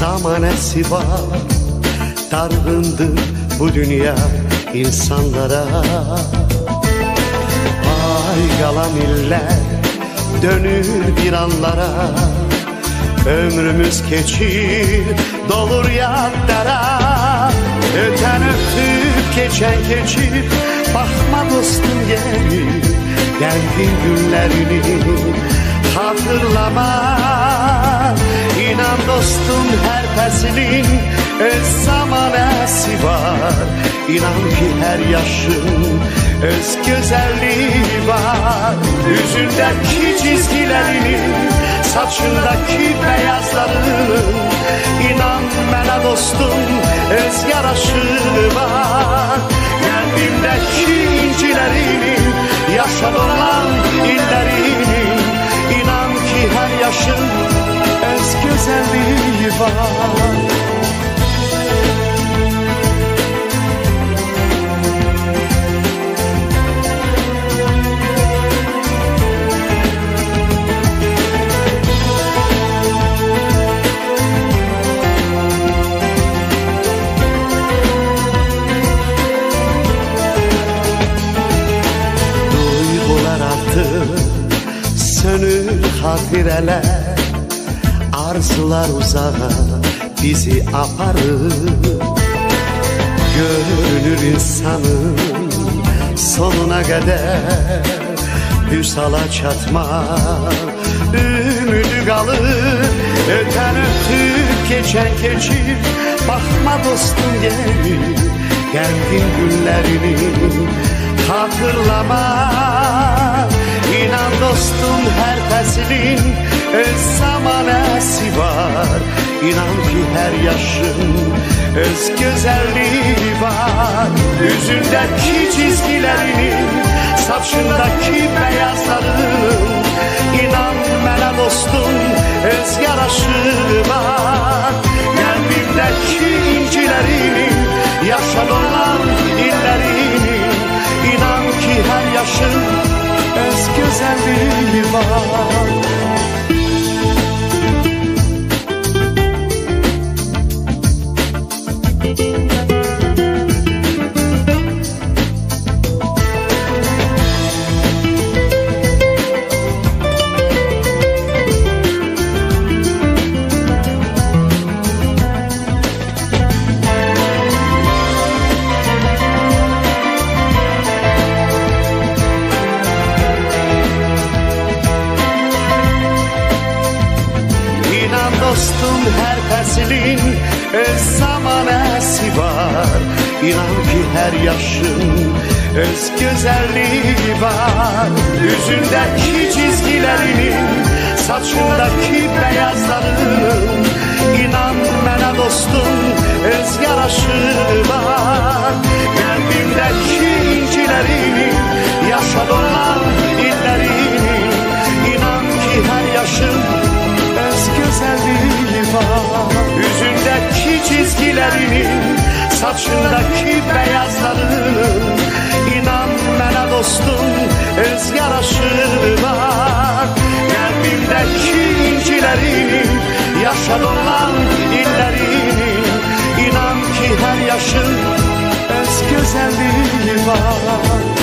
zamanesi var. Dargındır bu dünya insanlara. Ay yalan iller dönür bir anlara. Ömrümüz keçir dolur yadlara. Öten öpüp geçen geçir. Bakma dostum gelir, geldiğin günlerini hatırlama. İnan dostum her pesinin öz zamanesi var. İnan ki her yaşın öz güzelliği var. Yüzündeki çizgilerinin, saçındaki beyazların, İnan mənə dostum öz yaraşığı var. Qəlbimdəki incilərinin, yaşa dolan illərinin, İnan ki hər yaşın öz güzelliği var. Sönür hatirələr, arzular uzağa bizi aparır. Görünür insanın sonuna qədər vüsala çatmaq ümidi qalır. Ötən ötüb keçən keçir, baxma dostum gelir, gəldiğin günlərini hatırlama. İnan dostum her peslin öz zamanesi var. İnan ki her yaşın öz güzelliği var. Yüzündeki çizgilerinin, saçındaki beyazların, İnan mənə dostum öz yaraşığı var. Qəlbimdəki incilərinin, yaşa dolan illərinin, İnan ki her yaşın öz güzelliği var. Dostum her peslin öz zamanesi var. İnan ki her yaşın öz güzelliği var. Yüzündeki çizgilerinin, saçındaki beyazların, İnan mənə dostum öz yaraşığı var. Qəlbimdəki incilərinin, yaşa dolan illərinin, İnan ki her yaşın öz güzelliği var. Yüzündeki çizgilerinin, saçındaki beyazların, İnan mənə dostum öz yaraşığı var. Qəlbimdəki incilərinin, yaşa dolan illərinin, İnan ki her yaşın öz güzelliği var.